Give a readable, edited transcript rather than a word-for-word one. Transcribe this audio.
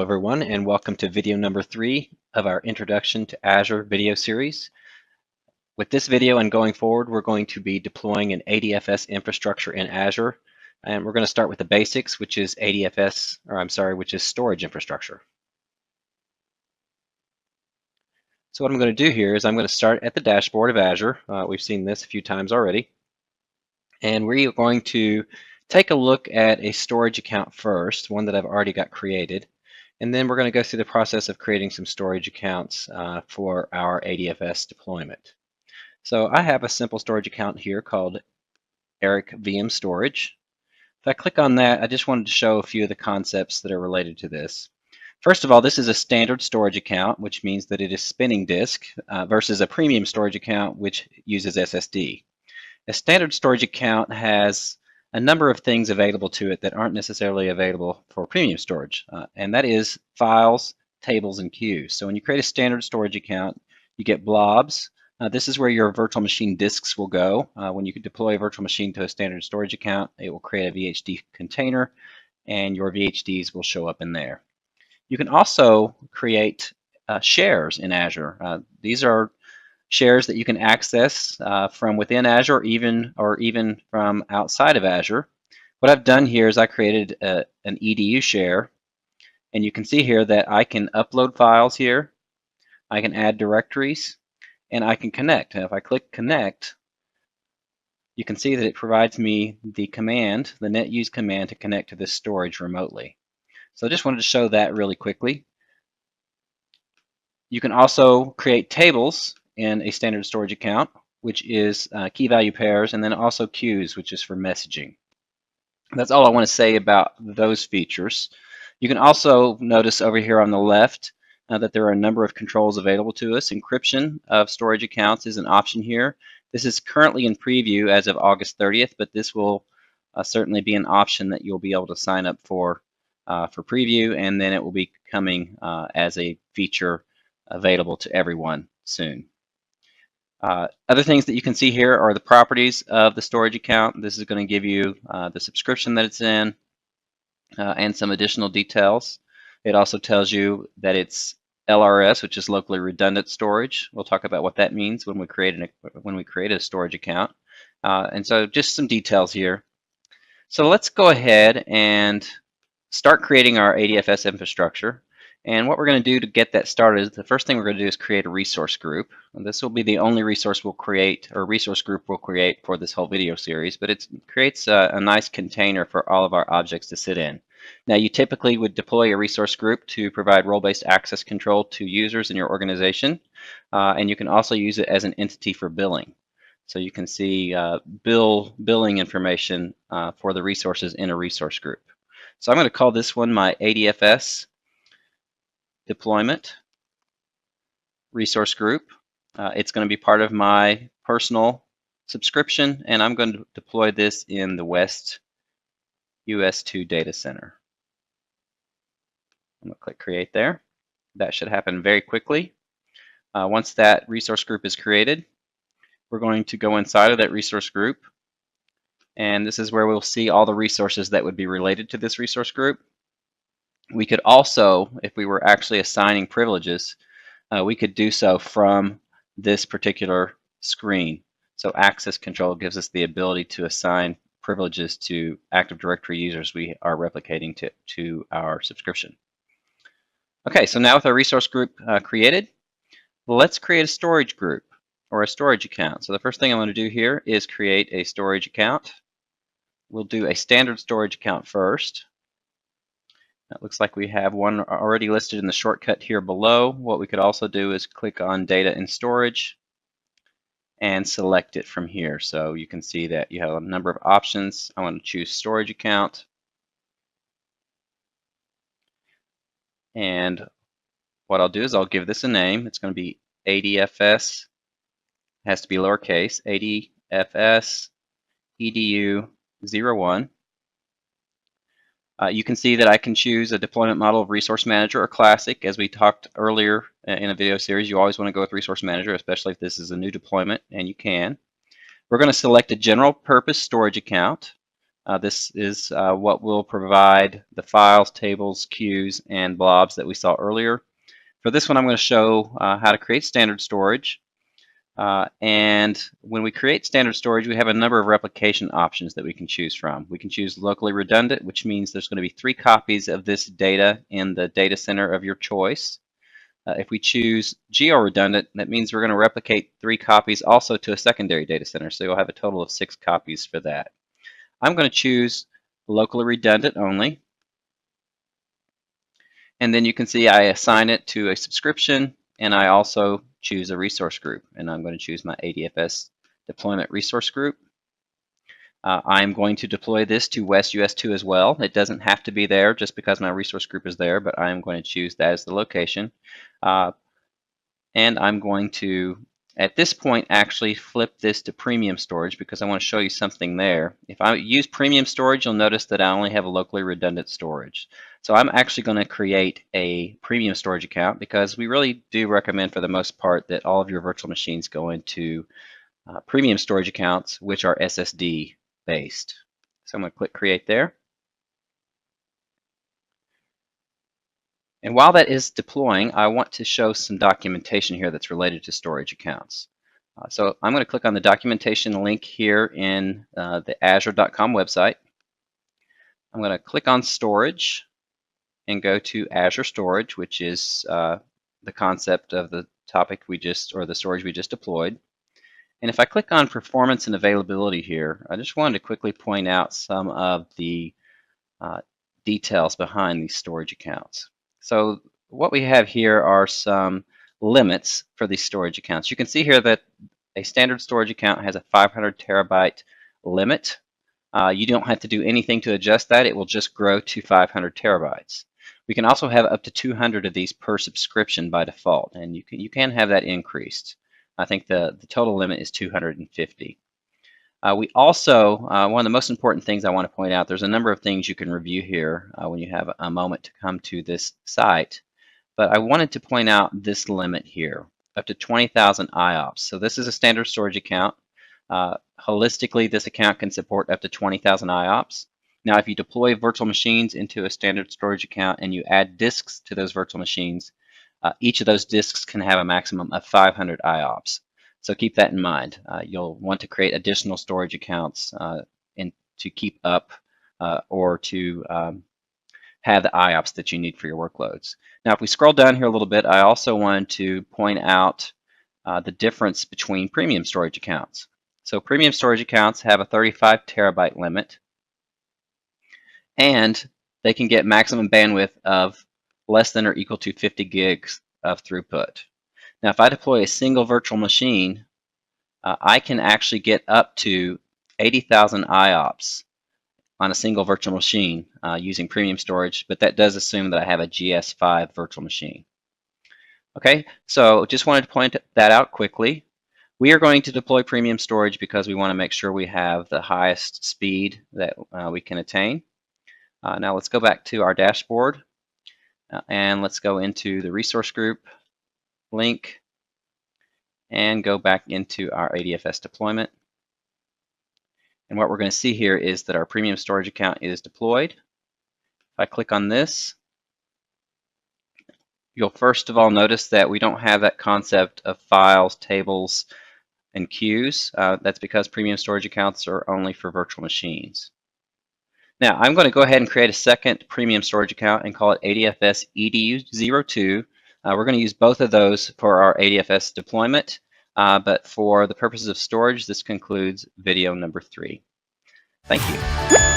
everyone, and welcome to video number 3 of our Introduction to Azure video series. With this video and going forward, we're going to be deploying an ADFS infrastructure in Azure, and we're going to start with the basics, which is which is storage infrastructure. So what I'm going to do here is I'm going to start at the dashboard of Azure. We've seen this a few times already, and we're going to take a look at a storage account first, one that I've already got created. And then we're going to go through the process of creating some storage accounts for our ADFS deployment. So I have a simple storage account here called Eric VM Storage. If I click on that, I just wanted to show a few of the concepts that are related to this. First of all, this is a standard storage account, which means that it is spinning disk versus a premium storage account, which uses SSD. A standard storage account has a number of things available to it that aren't necessarily available for premium storage, and that is files, tables, and queues. So when you create a standard storage account, you get blobs. This is where your virtual machine disks will go. When you deploy a virtual machine to a standard storage account, it will create a VHD container, and your VHDs will show up in there. You can also create shares in Azure. These are shares that you can access from within Azure or even from outside of Azure. What I've done here is I created an EDU share, and you can see here that I can upload files here, I can add directories, and I can connect. And if I click connect, you can see that it provides me the command, the netuse command, to connect to this storage remotely. So I just wanted to show that really quickly. You can also create tables in a standard storage account, which is key value pairs, and then also queues, which is for messaging. That's all I want to say about those features. You can also notice over here on the left that there are a number of controls available to us. Encryption of storage accounts is an option here. This is currently in preview as of August 30th, but this will certainly be an option that you'll be able to sign up for preview, and then it will be coming as a feature available to everyone soon. Other things that you can see here are the properties of the storage account. This is going to give you the subscription that it's in and some additional details. It also tells you that it's LRS, which is locally redundant storage. We'll talk about what that means when we create a storage account. And so just some details here. So let's go ahead and start creating our ADFS infrastructure. And what we're going to do to get that started, the first thing we're going to do is create a resource group. And this will be the only resource we'll create, or resource group we'll create for this whole video series, but it creates a nice container for all of our objects to sit in. Now, you typically would deploy a resource group to provide role-based access control to users in your organization, and you can also use it as an entity for billing. So you can see billing information for the resources in a resource group. So I'm going to call this one my ADFS deployment resource group. It's going to be part of my personal subscription, and I'm going to deploy this in the West US2 data center. I'm going to click create there. That should happen very quickly. Once that resource group is created, we're going to go inside of that resource group, and this is where we'll see all the resources that would be related to this resource group. We could also, if we were actually assigning privileges, we could do so from this particular screen. So access control gives us the ability to assign privileges to Active Directory users we are replicating to our subscription. Okay, so now with our resource group created, let's create a storage group or a storage account. So the first thing I'm going to do here is create a storage account. We'll do a standard storage account first. It looks like we have one already listed in the shortcut here below. What we could also do is click on Data and Storage and select it from here. So you can see that you have a number of options. I want to choose Storage Account. And what I'll do is I'll give this a name. It's going to be ADFS. It has to be lowercase. ADFS EDU01. You can see that I can choose a deployment model of Resource Manager or Classic. As we talked earlier in a video series, you always want to go with Resource Manager, especially if this is a new deployment, and you can. We're going to select a general purpose storage account. This is what will provide the files, tables, queues, and blobs that we saw earlier. For this one, I'm going to show how to create standard storage. And when we create standard storage, we have a number of replication options that we can choose from. We can choose locally redundant, which means there's going to be 3 copies of this data in the data center of your choice. If we choose geo-redundant, that means we're going to replicate 3 copies also to a secondary data center, so you'll have a total of 6 copies for that. I'm going to choose locally redundant only, and then you can see I assign it to a subscription, and I also choose a resource group, and I'm going to choose my ADFS deployment resource group. I'm going to deploy this to West US 2 as well. It doesn't have to be there just because my resource group is there, but I'm going to choose that as the location. And I'm going to, at this point, actually flip this to premium storage because I want to show you something there. If I use premium storage, you'll notice that I only have a locally redundant storage. So I'm actually going to create a premium storage account because we really do recommend for the most part that all of your virtual machines go into premium storage accounts, which are SSD based. So I'm going to click create there. And while that is deploying, I want to show some documentation here that's related to storage accounts. So I'm going to click on the documentation link here in the Azure.com website. I'm going to click on storage and go to Azure Storage, which is the concept of the topic we just, or the storage we just deployed. And if I click on performance and availability here, I just wanted to quickly point out some of the details behind these storage accounts. So what we have here are some limits for these storage accounts. You can see here that a standard storage account has a 500 terabyte limit. You don't have to do anything to adjust that. It will just grow to 500 terabytes. We can also have up to 200 of these per subscription by default, and you can have that increased. I think the total limit is 250. We also, one of the most important things I want to point out, there's a number of things you can review here when you have a moment to come to this site, but I wanted to point out this limit here, up to 20,000 IOPS. So this is a standard storage account. Holistically, this account can support up to 20,000 IOPS. Now, if you deploy virtual machines into a standard storage account and you add disks to those virtual machines, each of those disks can have a maximum of 500 IOPS. So keep that in mind. You'll want to create additional storage accounts to keep up or to have the IOPS that you need for your workloads. Now, if we scroll down here a little bit, I also wanted to point out the difference between premium storage accounts. So premium storage accounts have a 35 terabyte limit, and they can get maximum bandwidth of less than or equal to 50 gigs of throughput. Now, if I deploy a single virtual machine, I can actually get up to 80,000 IOPS on a single virtual machine using premium storage, but that does assume that I have a GS5 virtual machine. Okay, so just wanted to point that out quickly. We are going to deploy premium storage because we want to make sure we have the highest speed that we can attain. Now let's go back to our dashboard and let's go into the resource group link and go back into our ADFS deployment. And what we're going to see here is that our premium storage account is deployed. If I click on this, you'll first of all notice that we don't have that concept of files, tables, and queues. That's because premium storage accounts are only for virtual machines. Now, I'm going to go ahead and create a second premium storage account and call it ADFS EDU02. We're going to use both of those for our ADFS deployment, but for the purposes of storage, this concludes video number 3. Thank you.